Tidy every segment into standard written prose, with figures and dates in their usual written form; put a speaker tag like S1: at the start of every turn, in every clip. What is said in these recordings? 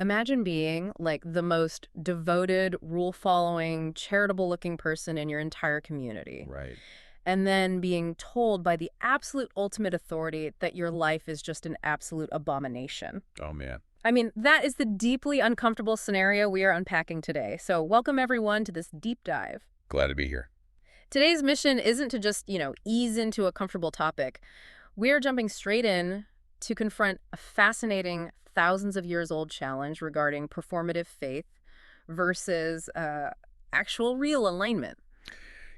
S1: Imagine being like the most devoted, rule-following, charitable-looking person in your entire community,
S2: Right.
S1: and then being told by the absolute ultimate authority that your life is just an absolute abomination.
S2: Oh, man.
S1: I mean, that is the deeply uncomfortable scenario we are unpacking today. So welcome everyone to this deep dive.
S2: Glad to be here.
S1: Today's mission isn't to just, ease into a comfortable topic. We're jumping straight in to confront a fascinating thousands of years old challenge regarding performative faith versus actual real alignment.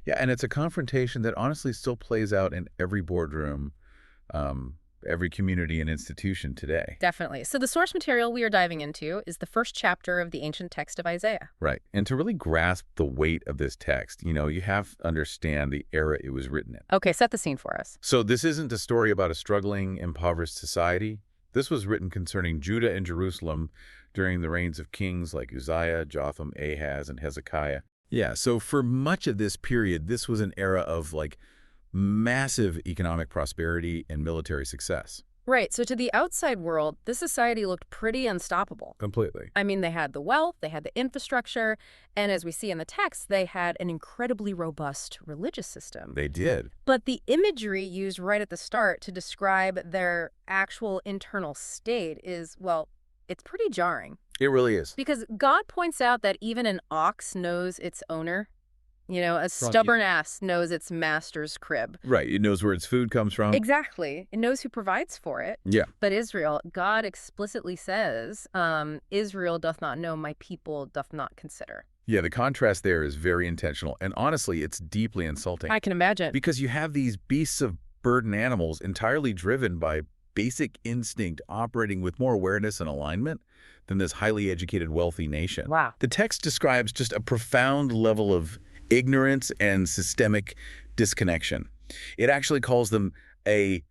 S2: Yeah, and it's a confrontation that honestly still plays out in every boardroom, every community and institution today.
S1: Definitely. So the source material we are diving into is the first chapter of the ancient text of Isaiah.
S2: Right. And to really grasp the weight of this text, you have to understand the era it was written in.
S1: Okay, set the scene for us.
S2: So this isn't a story about a struggling, impoverished society. This was written concerning Judah and Jerusalem during the reigns of kings like Uzziah, Jotham, Ahaz, and Hezekiah. Yeah, so for much of this period, this was an era of massive economic prosperity and military success.
S1: Right, so to the outside world, this society looked pretty unstoppable.
S2: Completely.
S1: I mean, they had the wealth, they had the infrastructure, and as we see in the text, they had an incredibly robust religious system.
S2: They did.
S1: But the imagery used right at the start to describe their actual internal state is, well, it's pretty jarring.
S2: It really is.
S1: Because God points out that even an ox knows its owner. A stubborn ass knows its master's crib.
S2: Right. It knows where its food comes from.
S1: Exactly. It knows who provides for it.
S2: Yeah.
S1: But Israel, God explicitly says, Israel doth not know, my people doth not consider.
S2: Yeah, the contrast there is very intentional. And honestly, it's deeply insulting.
S1: I can imagine.
S2: Because you have these beasts of burden animals entirely driven by basic instinct operating with more awareness and alignment than this highly educated, wealthy nation.
S1: Wow.
S2: The text describes just a profound level of ignorance and systemic disconnection. It actually calls them a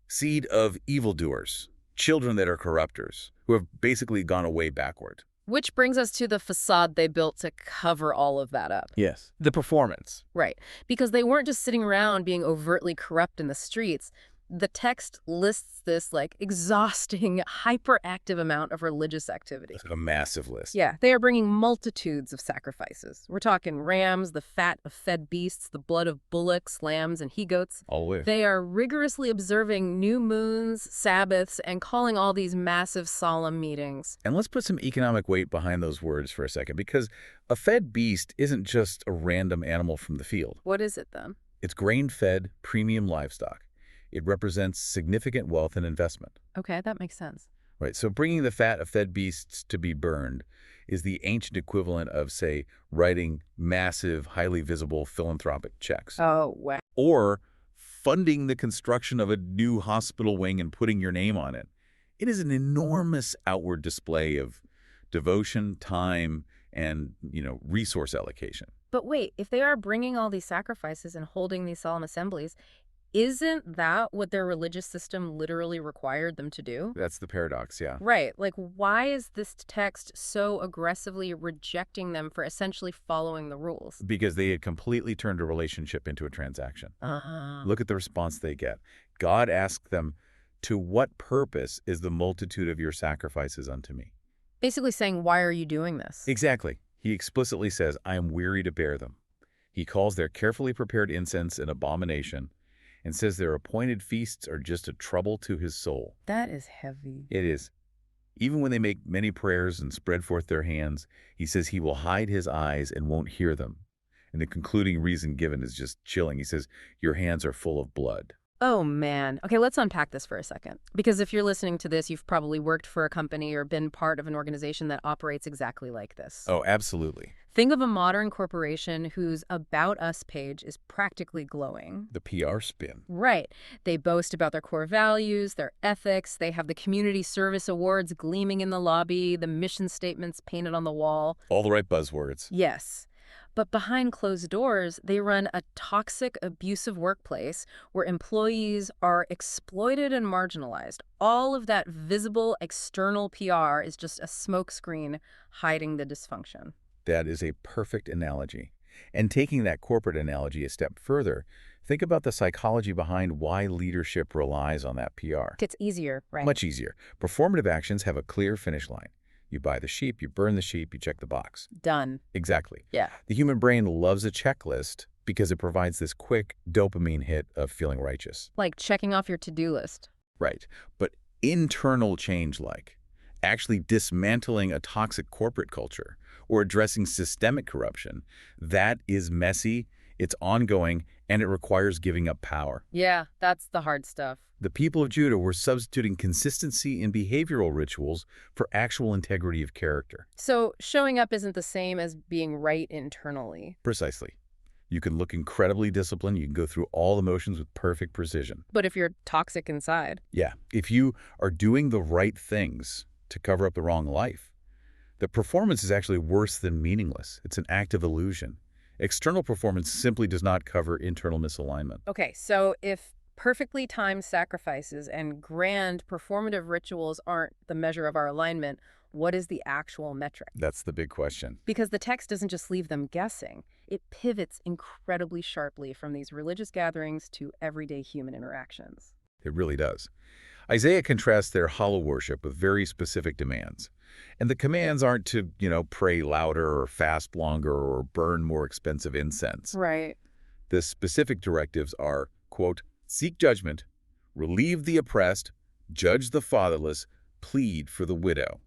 S2: seed of evildoers, children that are corrupters, who have basically gone away backward.
S1: Which brings us to the facade they built to cover all of that up.
S2: Yes. The performance.
S1: Right. Because they weren't just sitting around being overtly corrupt in the streets. The text lists this exhausting, hyperactive amount of religious activity.
S2: It's a massive list.
S1: Yeah, they are bringing multitudes of sacrifices. We're talking rams, the fat of fed beasts, the blood of bullocks, lambs, and he-goats.
S2: All the way.
S1: They are rigorously observing new moons, Sabbaths, and calling all these massive solemn meetings.
S2: And let's put some economic weight behind those words for a second, because a fed beast isn't just a random animal from the field.
S1: What is it, then?
S2: It's grain-fed, premium livestock. It represents significant wealth and investment.
S1: Okay, that makes sense.
S2: Right, so bringing the fat of fed beasts to be burned is the ancient equivalent of, say, writing massive, highly visible philanthropic checks.
S1: Oh, wow.
S2: Or funding the construction of a new hospital wing and putting your name on it. It is an enormous outward display of devotion, time, and, resource allocation.
S1: But wait, if they are bringing all these sacrifices and holding these solemn assemblies, isn't that what their religious system literally required them to do?
S2: That's the paradox, yeah.
S1: Right. Why is this text so aggressively rejecting them for essentially following the rules?
S2: Because they had completely turned a relationship into a transaction. Look at the response they get. God asked them, "To what purpose is the multitude of your sacrifices unto me?"
S1: Basically saying, why are you doing this?
S2: Exactly. He explicitly says, "I am weary to bear them." He calls their carefully prepared incense an abomination, and says their appointed feasts are just a trouble to his soul.
S1: That is heavy.
S2: It is. Even when they make many prayers and spread forth their hands, he says he will hide his eyes and won't hear them. And the concluding reason given is just chilling. He says, your hands are full of blood.
S1: Oh, man. Okay, let's unpack this for a second. Because if you're listening to this, you've probably worked for a company or been part of an organization that operates exactly like this.
S2: Oh, absolutely.
S1: Think of a modern corporation whose About Us page is practically glowing.
S2: The PR spin.
S1: Right. They boast about their core values, their ethics. They have the community service awards gleaming in the lobby, the mission statements painted on the wall.
S2: All the right buzzwords.
S1: Yes. But behind closed doors, they run a toxic, abusive workplace where employees are exploited and marginalized. All of that visible external PR is just a smokescreen hiding the dysfunction.
S2: That is a perfect analogy. And taking that corporate analogy a step further, think about the psychology behind why leadership relies on that PR.
S1: It's easier, right?
S2: Much easier. Performative actions have a clear finish line. You buy the sheep, you burn the sheep, you check the box.
S1: Done.
S2: Exactly.
S1: Yeah.
S2: The human brain loves a checklist because it provides this quick dopamine hit of feeling righteous.
S1: Like checking off your to-do list.
S2: Right. But internal change, like actually dismantling a toxic corporate culture or addressing systemic corruption, that is messy, it's ongoing, and it requires giving up power.
S1: Yeah, that's the hard stuff.
S2: The people of Judah were substituting consistency in behavioral rituals for actual integrity of character.
S1: So showing up isn't the same as being right internally.
S2: Precisely. You can look incredibly disciplined. You can go through all the motions with perfect precision.
S1: But if you're toxic inside.
S2: Yeah, if you are doing the right things to cover up the wrong life, the performance is actually worse than meaningless. It's an act of illusion. External performance simply does not cover internal misalignment.
S1: Okay, so if perfectly timed sacrifices and grand performative rituals aren't the measure of our alignment, what is the actual metric?
S2: That's the big question.
S1: Because the text doesn't just leave them guessing. It pivots incredibly sharply from these religious gatherings to everyday human interactions.
S2: It really does. Isaiah contrasts their hollow worship with very specific demands. And the commands aren't to, pray louder or fast longer or burn more expensive incense.
S1: Right.
S2: The specific directives are, quote, seek judgment, relieve the oppressed, judge the fatherless, plead for the widow.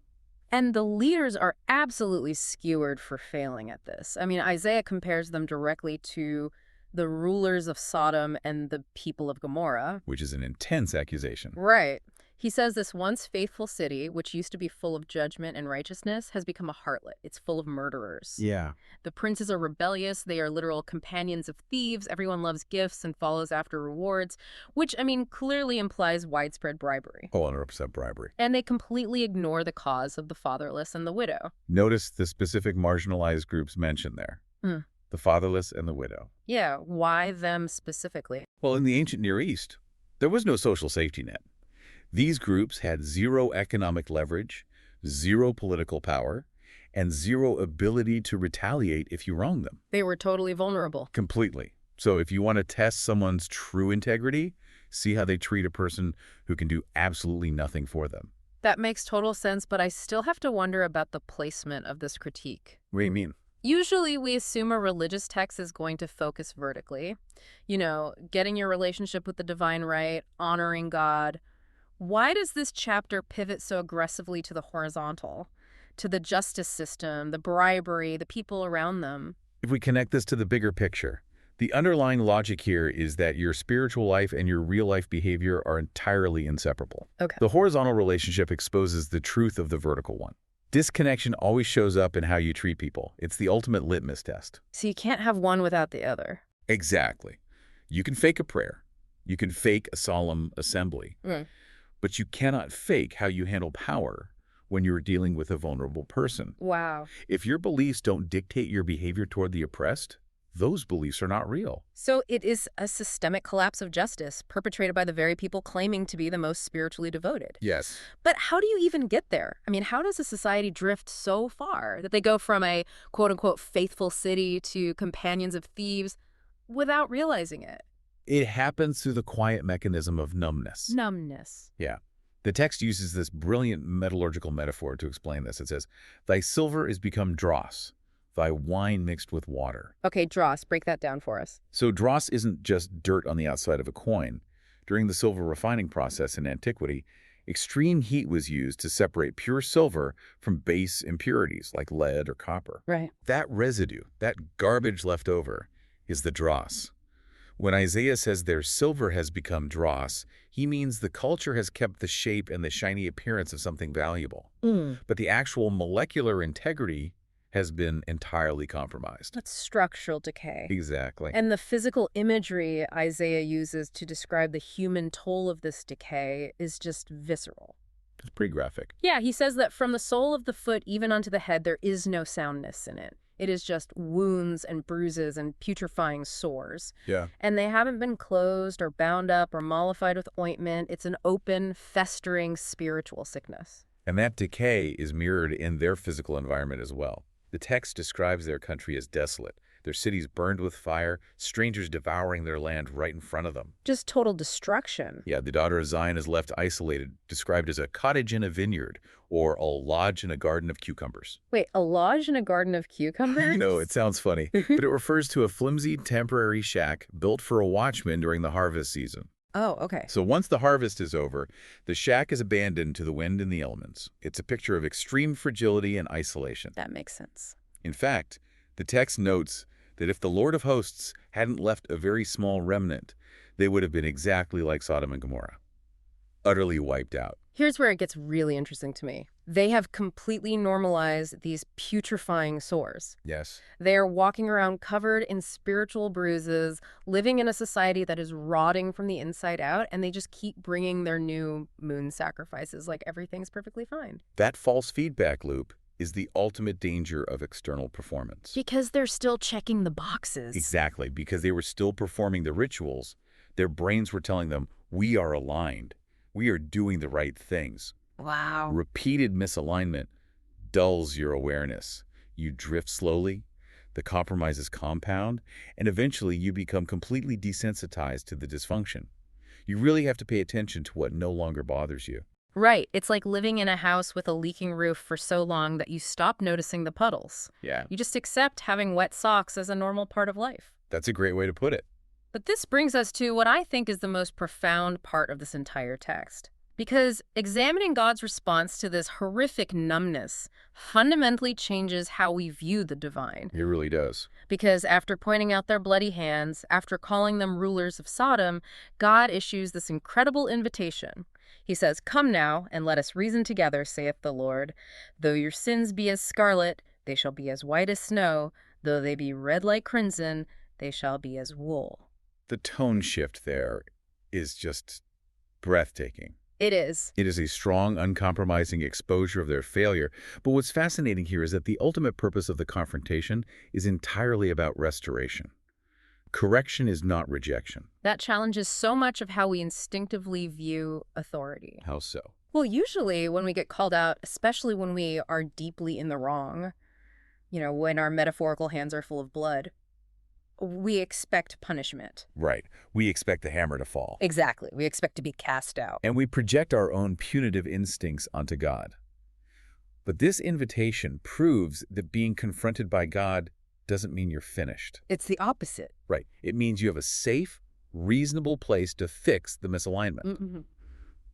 S1: And the leaders are absolutely skewered for failing at this. I mean, Isaiah compares them directly to the rulers of Sodom and the people of Gomorrah.
S2: Which is an intense accusation.
S1: Right. He says this once faithful city, which used to be full of judgment and righteousness, has become a harlot. It's full of murderers.
S2: Yeah.
S1: The princes are rebellious. They are literal companions of thieves. Everyone loves gifts and follows after rewards, which, clearly implies widespread bribery.
S2: 100% bribery.
S1: And they completely ignore the cause of the fatherless and the widow.
S2: Notice the specific marginalized groups mentioned there. The fatherless and the widow.
S1: Yeah, why them specifically?
S2: Well, in the ancient Near East, there was no social safety net. These groups had zero economic leverage, zero political power, and zero ability to retaliate if you wronged them.
S1: They were totally vulnerable.
S2: Completely. So if you want to test someone's true integrity, see how they treat a person who can do absolutely nothing for them.
S1: That makes total sense, but I still have to wonder about the placement of this critique.
S2: What do you mean?
S1: Usually we assume a religious text is going to focus vertically. Getting your relationship with the divine right, honoring God. Why does this chapter pivot so aggressively to the horizontal, to the justice system, the bribery, the people around them?
S2: If we connect this to the bigger picture, the underlying logic here is that your spiritual life and your real-life behavior are entirely inseparable.
S1: Okay.
S2: The horizontal relationship exposes the truth of the vertical one. Disconnection always shows up in how you treat people. It's the ultimate litmus test.
S1: So you can't have one without the other.
S2: Exactly. You can fake a prayer. You can fake a solemn assembly.
S1: Right.
S2: But you cannot fake how you handle power when you're dealing with a vulnerable person.
S1: Wow.
S2: If your beliefs don't dictate your behavior toward the oppressed, those beliefs are not real.
S1: So it is a systemic collapse of justice perpetrated by the very people claiming to be the most spiritually devoted.
S2: Yes.
S1: But how do you even get there? How does a society drift so far that they go from a quote-unquote faithful city to companions of thieves without realizing it?
S2: It happens through the quiet mechanism of numbness.
S1: Numbness.
S2: Yeah. The text uses this brilliant metallurgical metaphor to explain this. It says, thy silver is become dross, thy wine mixed with water.
S1: Okay, dross, break that down for us.
S2: So dross isn't just dirt on the outside of a coin. During the silver refining process in antiquity, extreme heat was used to separate pure silver from base impurities like lead or copper.
S1: Right.
S2: That residue, that garbage left over, is the dross. When Isaiah says their silver has become dross, he means the culture has kept the shape and the shiny appearance of something valuable. But the actual molecular integrity has been entirely compromised.
S1: That's structural decay.
S2: Exactly.
S1: And the physical imagery Isaiah uses to describe the human toll of this decay is just visceral.
S2: It's pretty graphic.
S1: Yeah, he says that from the sole of the foot even onto the head, there is no soundness in it. It is just wounds and bruises and putrefying sores.
S2: Yeah.
S1: And they haven't been closed or bound up or mollified with ointment. It's an open, festering spiritual sickness.
S2: And that decay is mirrored in their physical environment as well. The text describes their country as desolate, Their cities burned with fire, strangers devouring their land right in front of them.
S1: Just total destruction.
S2: Yeah, the daughter of Zion is left isolated, described as a cottage in a vineyard or a lodge in a garden of cucumbers.
S1: Wait, a lodge in a garden of
S2: I
S1: cucumbers?
S2: know, it sounds funny, but it refers to a flimsy, temporary shack built for a watchman during the harvest season.
S1: Oh, okay.
S2: So once the harvest is over, the shack is abandoned to the wind and the elements. It's a picture of extreme fragility and isolation.
S1: That makes sense.
S2: In fact, the text notes that if the Lord of hosts hadn't left a very small remnant, they would have been exactly like Sodom and Gomorrah, utterly wiped out.
S1: Here's where it gets really interesting to me. They have completely normalized these putrefying sores.
S2: Yes.
S1: They are walking around covered in spiritual bruises, living in a society that is rotting from the inside out, and they just keep bringing their new moon sacrifices like everything's perfectly fine.
S2: That false feedback loop is the ultimate danger of external performance.
S1: Because they're still checking the boxes.
S2: Exactly, because they were still performing the rituals. Their brains were telling them, we are aligned. We are doing the right things.
S1: Wow.
S2: Repeated misalignment dulls your awareness. You drift slowly, the compromises compound, and eventually you become completely desensitized to the dysfunction. You really have to pay attention to what no longer bothers you.
S1: Right. It's like living in a house with a leaking roof for so long that you stop noticing the puddles.
S2: Yeah,
S1: You just accept having wet socks as a normal part of life.
S2: that's a great way to put it.
S1: But this brings us to what I think is the most profound part of this entire text. Because examining God's response to this horrific numbness fundamentally changes how we view the divine.
S2: It really does.
S1: Because after pointing out their bloody hands, after calling them rulers of Sodom, God issues this incredible invitation. He says, "Come now, and let us reason together, saith the Lord. Though your sins be as scarlet, they shall be as white as snow. Though they be red like crimson, they shall be as wool."
S2: The tone shift there is just breathtaking.
S1: It is.
S2: It is a strong, uncompromising exposure of their failure. But what's fascinating here is that the ultimate purpose of the confrontation is entirely about restoration. Correction is not rejection.
S1: That challenges so much of how we instinctively view authority.
S2: How so?
S1: Well, usually when we get called out, especially when we are deeply in the wrong, when our metaphorical hands are full of blood, we expect punishment.
S2: Right. We expect the hammer to fall.
S1: Exactly. We expect to be cast out.
S2: And we project our own punitive instincts onto God. But this invitation proves that being confronted by God doesn't mean you're finished.
S1: It's the opposite.
S2: Right. It means you have a safe, reasonable place to fix the misalignment.
S1: Mm-hmm.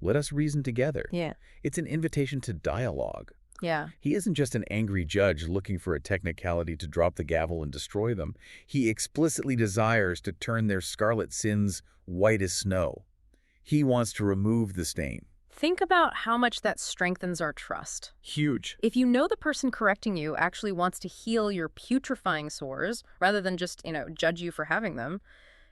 S2: Let us reason together.
S1: Yeah.
S2: It's an invitation to dialogue.
S1: Yeah.
S2: He isn't just an angry judge looking for a technicality to drop the gavel and destroy them. He explicitly desires to turn their scarlet sins white as snow. He wants to remove the stain.
S1: Think about how much that strengthens our trust.
S2: Huge.
S1: If you know the person correcting you actually wants to heal your putrefying sores rather than just, judge you for having them,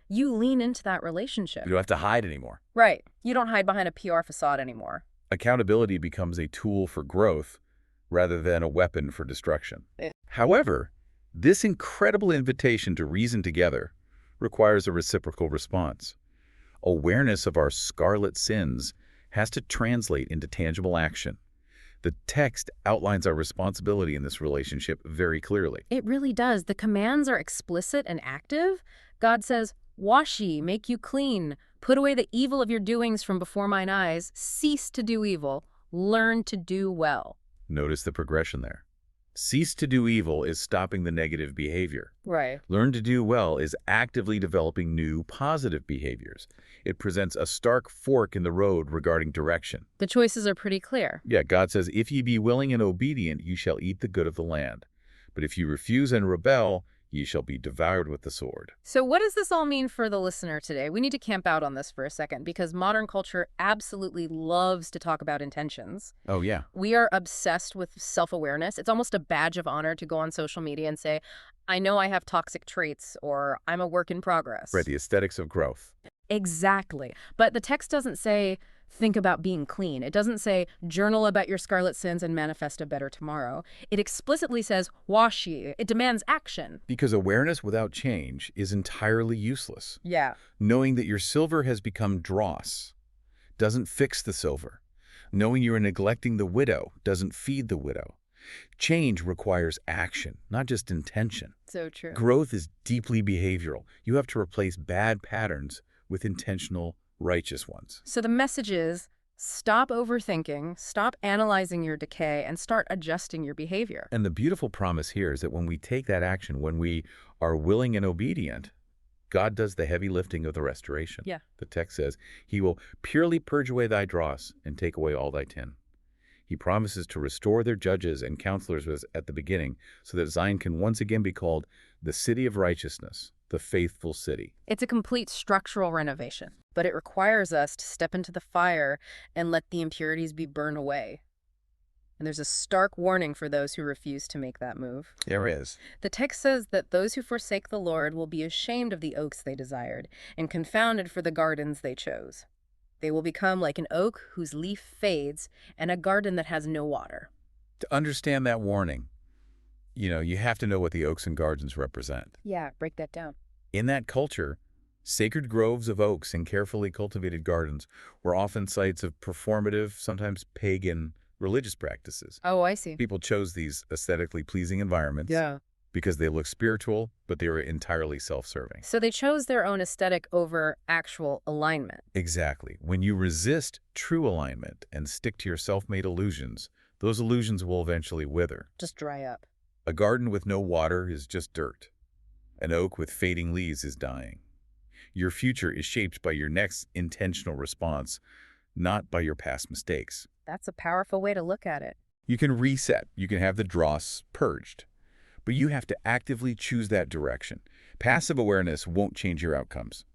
S1: you lean into that relationship.
S2: You don't have to hide anymore.
S1: Right. You don't hide behind a PR facade anymore.
S2: Accountability becomes a tool for growth rather than a weapon for destruction. However, this incredible invitation to reason together requires a reciprocal response. Awareness of our scarlet sins has to translate into tangible action. The text outlines our responsibility in this relationship very clearly.
S1: It really does. The commands are explicit and active. God says, "Wash ye, make you clean. Put away the evil of your doings from before mine eyes. Cease to do evil. Learn to do well."
S2: Notice the progression there. Cease to do evil is stopping the negative behavior.
S1: Right.
S2: Learn to do well is actively developing new positive behaviors. It presents a stark fork in the road regarding direction.
S1: The choices are pretty clear.
S2: Yeah, God says, if ye be willing and obedient, ye shall eat the good of the land. But if you refuse and rebel, ye shall be devoured with the sword.
S1: So what does this all mean for the listener today? We need to camp out on this for a second because modern culture absolutely loves to talk about intentions.
S2: Oh, yeah.
S1: We are obsessed with self-awareness. It's almost a badge of honor to go on social media and say, "I know I have toxic traits," or "I'm a work in progress."
S2: Right, the aesthetics of growth.
S1: Exactly. But the text doesn't say, think about being clean. It doesn't say, journal about your scarlet sins and manifest a better tomorrow. It explicitly says, wash ye. It demands action.
S2: Because awareness without change is entirely useless.
S1: Yeah.
S2: Knowing that your silver has become dross doesn't fix the silver. Knowing you are neglecting the widow doesn't feed the widow. Change requires action, not just intention.
S1: So true.
S2: Growth is deeply behavioral. You have to replace bad patterns with intentional, righteous ones.
S1: So the message is stop overthinking, stop analyzing your decay, and start adjusting your behavior.
S2: And the beautiful promise here is that when we take that action, when we are willing and obedient, God does the heavy lifting of the restoration.
S1: Yeah.
S2: The text says, He will purely purge away thy dross and take away all thy tin. He promises to restore their judges and counselors was at the beginning so that Zion can once again be called the city of righteousness, the faithful city.
S1: It's a complete structural renovation, but it requires us to step into the fire and let the impurities be burned away. And there's a stark warning for those who refuse to make that move.
S2: There is.
S1: The text says that those who forsake the Lord will be ashamed of the oaks they desired and confounded for the gardens they chose. They will become like an oak whose leaf fades and a garden that has no water.
S2: To understand that warning, you have to know what the oaks and gardens represent.
S1: Yeah, break that down.
S2: In that culture, sacred groves of oaks and carefully cultivated gardens were often sites of performative, sometimes pagan, religious practices.
S1: Oh, I see.
S2: People chose these aesthetically pleasing environments because they looked spiritual, but they were entirely self-serving.
S1: So they chose their own aesthetic over actual alignment.
S2: Exactly. When you resist true alignment and stick to your self-made illusions, those illusions will eventually wither.
S1: Just dry up.
S2: A garden with no water is just dirt. An oak with fading leaves is dying. Your future is shaped by your next intentional response, not by your past mistakes.
S1: That's a powerful way to look at it.
S2: You can reset. You can have the dross purged. But you have to actively choose that direction. Passive awareness won't change your outcomes.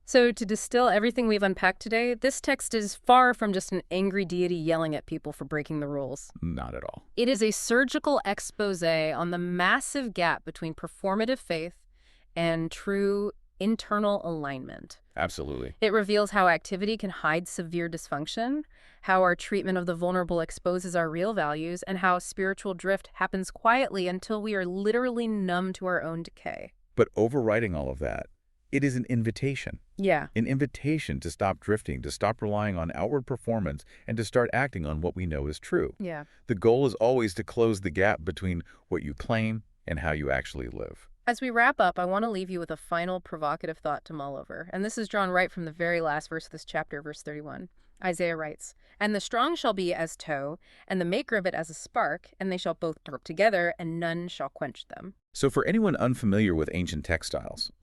S1: So to distill everything we've unpacked today, this text is far from just an angry deity yelling at people for breaking the rules.
S2: Not at all.
S1: It is a surgical expose on the massive gap between performative faith and true internal alignment.
S2: Absolutely.
S1: It reveals how activity can hide severe dysfunction, how our treatment of the vulnerable exposes our real values, and how spiritual drift happens quietly until we are literally numb to our own decay.
S2: But overriding all of that, it is an invitation.
S1: Yeah.
S2: An invitation to stop drifting, to stop relying on outward performance, and to start acting on what we know is true.
S1: Yeah.
S2: The goal is always to close the gap between what you claim and how you actually live.
S1: As we wrap up, I want to leave you with a final provocative thought to mull over. And this is drawn right from the very last verse of this chapter, verse 31. Isaiah writes, "And the strong shall be as tow, and the maker of it as a spark, and they shall both burn together, and none shall quench them."
S2: So for anyone unfamiliar with ancient textiles,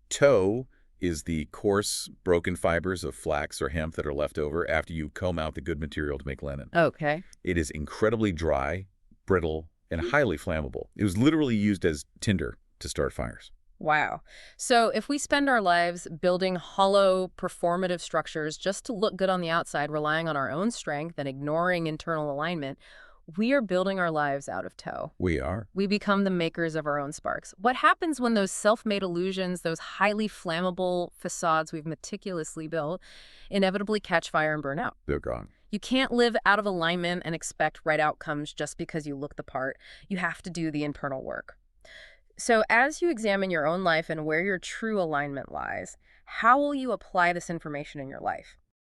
S2: tow is the coarse, broken fibers of flax or hemp that are left over after you comb out the good material to make linen.
S1: Okay.
S2: It is incredibly dry, brittle, and highly flammable. It was literally used as tinder to start fires.
S1: Wow. So if we spend our lives building hollow, performative structures just to look good on the outside, relying on our own strength and ignoring internal alignment, we are building our lives out of tow.
S2: We are.
S1: We become the makers of our own sparks. What happens when those self-made illusions, those highly flammable facades we've meticulously built, inevitably catch fire and burn out?
S2: They're gone.
S1: You can't live out of alignment and expect right outcomes just because you look the part. You have to do the internal work. So as you examine your own life and where your true alignment lies, how will you apply this information in your life?